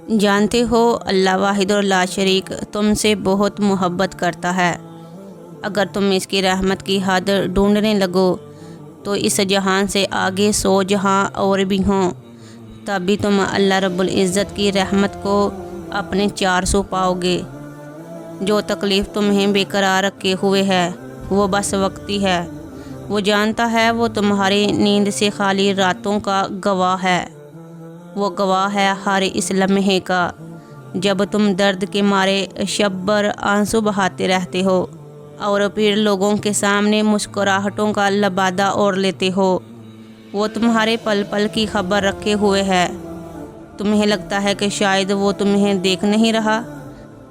جانتے ہو اللہ واحد اور لا شریک تم سے بہت محبت کرتا ہے۔ اگر تم اس کی رحمت کی حد ڈھونڈنے لگو تو اس جہان سے آگے 100 جہاں اور بھی ہوں، تب بھی تم اللہ رب العزت کی رحمت کو اپنے 400 پاؤ گے۔ جو تکلیف تمہیں بے قرار رکھے ہوئے ہے وہ بس وقتی ہے۔ وہ جانتا ہے وہ تمہاری نیند سے خالی راتوں کا گواہ ہے۔ وہ گواہ ہے ہر اس لمحے کا جب تم درد کے مارے شب بھر آنسو بہاتے رہتے ہو اور پھر لوگوں کے سامنے مسکراہٹوں کا لبادہ اوڑھ لیتے ہو۔ وہ تمہارے پل پل کی خبر رکھے ہوئے ہے۔ تمہیں لگتا ہے کہ شاید وہ تمہیں دیکھ نہیں رہا،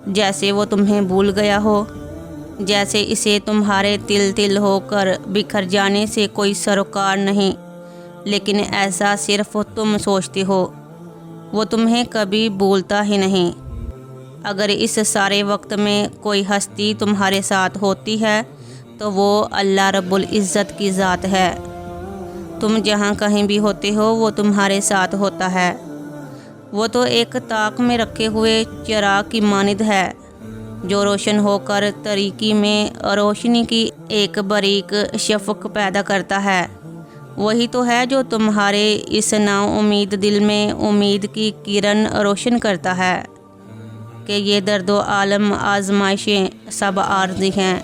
جیسے وہ تمہیں بھول گیا ہو، جیسے اسے تمہارے تل تل ہو کر بکھر جانے سے کوئی سروکار نہیں، لیکن ایسا صرف تم سوچتے ہو۔ وہ تمہیں کبھی بھولتا ہی نہیں۔ اگر اس سارے وقت میں کوئی ہستی تمہارے ساتھ ہوتی ہے تو وہ اللہ رب العزت کی ذات ہے۔ تم جہاں کہیں بھی ہوتے ہو وہ تمہارے ساتھ ہوتا ہے۔ وہ تو ایک طاق میں رکھے ہوئے چراغ کی مانند ہے جو روشن ہو کر تاریکی میں روشنی کی ایک باریک شفق پیدا کرتا ہے۔ وہی تو ہے جو تمہارے اس نا امید دل میں امید کی کرن روشن کرتا ہے کہ یہ درد و عالم آزمائشیں سب عارضی ہیں۔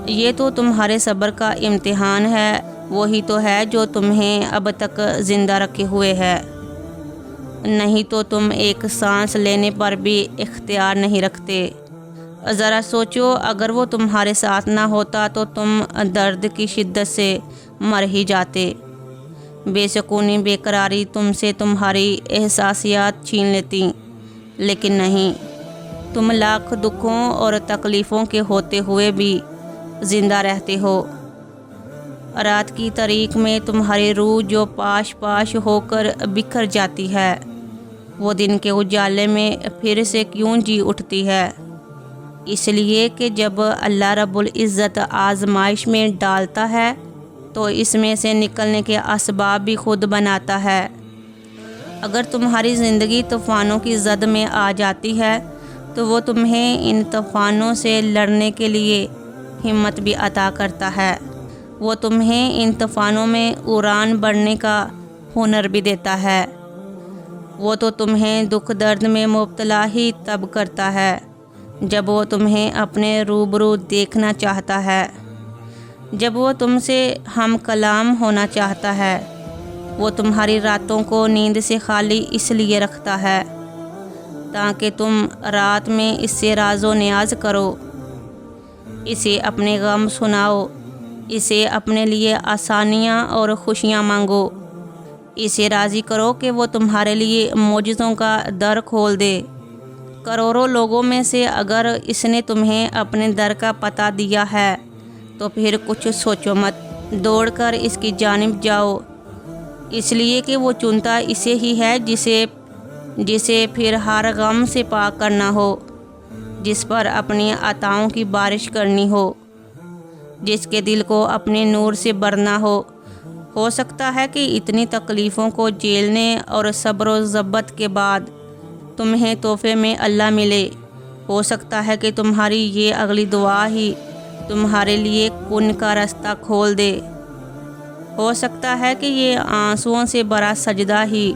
یہ تو تمہارے صبر کا امتحان ہے۔ وہی تو ہے جو تمہیں اب تک زندہ رکھے ہوئے ہے، نہیں تو تم ایک سانس لینے پر بھی اختیار نہیں رکھتے۔ ذرا سوچو، اگر وہ تمہارے ساتھ نہ ہوتا تو تم درد کی شدت سے مر ہی جاتے۔ بے سکونی بے قراری تم سے تمہاری احساسیات چھین لیتی، لیکن نہیں، تم لاکھ دکھوں اور تکلیفوں کے ہوتے ہوئے بھی زندہ رہتے ہو۔ رات کی تاریک میں تمہاری روح جو پاش پاش ہو کر بکھر جاتی ہے، وہ دن کے اجالے میں پھر سے کیوں جی اٹھتی ہے؟ اس لیے کہ جب اللہ رب العزت آزمائش میں ڈالتا ہے تو اس میں سے نکلنے کے اسباب بھی خود بناتا ہے۔ اگر تمہاری زندگی طوفانوں کی زد میں آ جاتی ہے تو وہ تمہیں ان طوفانوں سے لڑنے کے لیے ہمت بھی عطا کرتا ہے۔ وہ تمہیں ان طوفانوں میں اڑان بھرنے کا ہنر بھی دیتا ہے۔ وہ تو تمہیں دکھ درد میں مبتلا ہی تب کرتا ہے جب وہ تمہیں اپنے روبرو دیکھنا چاہتا ہے، جب وہ تم سے ہم کلام ہونا چاہتا ہے۔ وہ تمہاری راتوں کو نیند سے خالی اس لیے رکھتا ہے تاکہ تم رات میں اس سے راز و نیاز کرو، اسے اپنے غم سناؤ، اسے اپنے لیے آسانیاں اور خوشیاں مانگو، اسے راضی کرو کہ وہ تمہارے لیے معجزوں کا در کھول دے۔ کروڑوں لوگوں میں سے اگر اس نے تمہیں اپنے در کا پتہ دیا ہے تو پھر کچھ سوچو مت، دوڑ کر اس کی جانب جاؤ، اس لیے کہ وہ چنتا اسے ہی ہے جسے پھر ہر غم سے پاک کرنا ہو، جس پر اپنی عطاؤں کی بارش کرنی ہو، جس کے دل کو اپنے نور سے بھرنا ہو سکتا ہے کہ اتنی تکلیفوں کو جھیلنے اور صبر و ضبط کے بعد تمہیں تحفے میں اللہ ملے۔ ہو سکتا ہے کہ تمہاری یہ اگلی دعا ہی تمہارے لیے کن کا راستہ کھول دے۔ ہو سکتا ہے کہ یہ آنسوؤں سے بھرا سجدہ ہی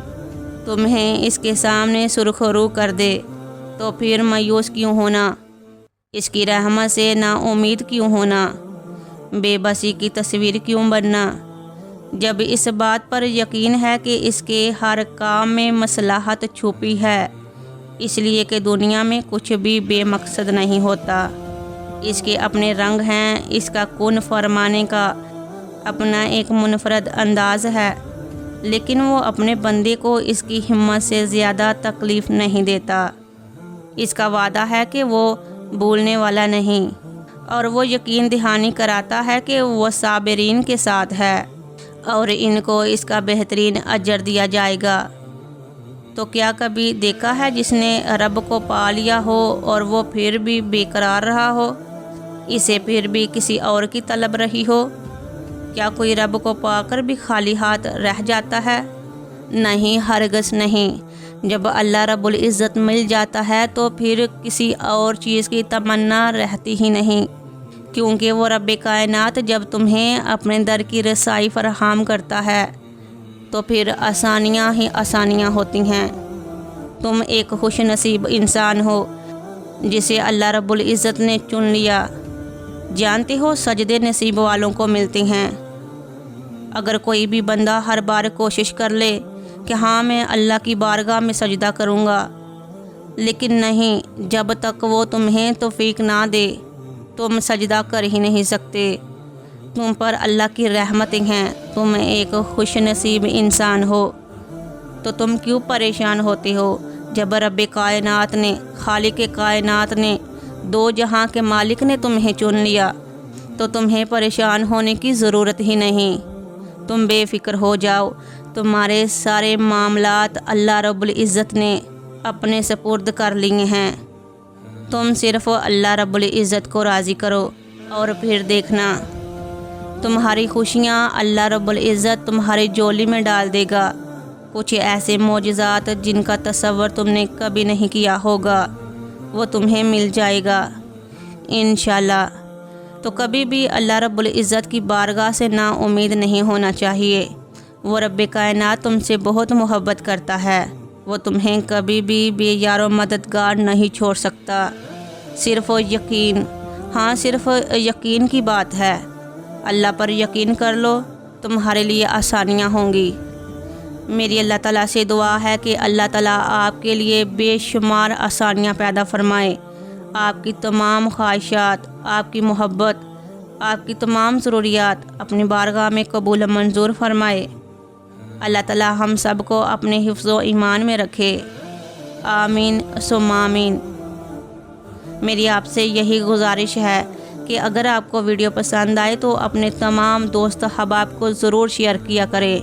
تمہیں اس کے سامنے سرخ رو کر دے۔ تو پھر مایوس کیوں ہونا؟ اس کی رحمت سے نا امید کیوں ہونا؟ بے بسی کی تصویر کیوں بننا؟ جب اس بات پر یقین ہے کہ اس کے ہر کام میں مصلحت چھپی ہے، اس لیے کہ دنیا میں کچھ بھی بے مقصد نہیں ہوتا۔ اس کے اپنے رنگ ہیں، اس کا کن فرمانے کا اپنا ایک منفرد انداز ہے، لیکن وہ اپنے بندے کو اس کی ہمت سے زیادہ تکلیف نہیں دیتا۔ اس کا وعدہ ہے کہ وہ بھولنے والا نہیں، اور وہ یقین دہانی کراتا ہے کہ وہ صابرین کے ساتھ ہے اور ان کو اس کا بہترین اجر دیا جائے گا۔ تو کیا کبھی دیکھا ہے جس نے رب کو پا لیا ہو اور وہ پھر بھی بے قرار رہا ہو، اسے پھر بھی کسی اور کی طلب رہی ہو؟ کیا کوئی رب کو پا کر بھی خالی ہاتھ رہ جاتا ہے؟ نہیں، ہرگز نہیں۔ جب اللہ رب العزت مل جاتا ہے تو پھر کسی اور چیز کی تمنا رہتی ہی نہیں، کیونکہ وہ رب کائنات جب تمہیں اپنے در کی رسائی فراہم کرتا ہے تو پھر آسانیاں ہی آسانیاں ہوتی ہیں۔ تم ایک خوش نصیب انسان ہو جسے اللہ رب العزت نے چن لیا۔ جانتے ہو سجدے نصیب والوں کو ملتے ہیں۔ اگر کوئی بھی بندہ ہر بار کوشش کر لے کہ ہاں میں اللہ کی بارگاہ میں سجدہ کروں گا، لیکن نہیں، جب تک وہ تمہیں توفیق نہ دے تم سجدہ کر ہی نہیں سکتے۔ تم پر اللہ کی رحمتیں ہیں، تم ایک خوش نصیب انسان ہو، تو تم کیوں پریشان ہوتے ہو؟ جب رب کائنات نے، خالق کائنات نے، دو جہاں کے مالک نے تمہیں چن لیا تو تمہیں پریشان ہونے کی ضرورت ہی نہیں۔ تم بے فکر ہو جاؤ، تمہارے سارے معاملات اللہ رب العزت نے اپنے سپرد کر لیے ہیں۔ تم صرف اللہ رب العزت کو راضی کرو اور پھر دیکھنا تمہاری خوشیاں اللہ رب العزت تمہاری جولی میں ڈال دے گا۔ کچھ ایسے معجزات جن کا تصور تم نے کبھی نہیں کیا ہوگا وہ تمہیں مل جائے گا انشاءاللہ۔ تو کبھی بھی اللہ رب العزت کی بارگاہ سے نا امید نہیں ہونا چاہیے۔ وہ رب کائنات تم سے بہت محبت کرتا ہے، وہ تمہیں کبھی بھی بے یار و مددگار نہیں چھوڑ سکتا۔ صرف یقین، ہاں صرف یقین کی بات ہے۔ اللہ پر یقین کر لو، تمہارے لیے آسانیاں ہوں گی۔ میری اللہ تعالیٰ سے دعا ہے کہ اللہ تعالیٰ آپ کے لیے بے شمار آسانیاں پیدا فرمائے، آپ کی تمام خواہشات، آپ کی محبت، آپ کی تمام ضروریات اپنی بارگاہ میں قبول منظور فرمائے۔ اللہ تعالیٰ ہم سب کو اپنے حفظ و ایمان میں رکھے، آمین ثم آمین۔ میری آپ سے یہی گزارش ہے کہ اگر آپ کو ویڈیو پسند آئے تو اپنے تمام دوست احباب کو ضرور شیئر کیا کریں۔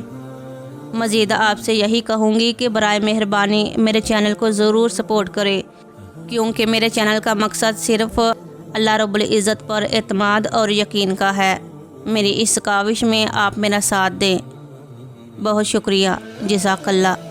مزید آپ سے یہی کہوں گی کہ برائے مہربانی میرے چینل کو ضرور سپورٹ کریں، کیونکہ میرے چینل کا مقصد صرف اللہ رب العزت پر اعتماد اور یقین کا ہے۔ میری اس کاوش میں آپ میرا ساتھ دیں۔ بہت شکریہ، جزاک اللہ۔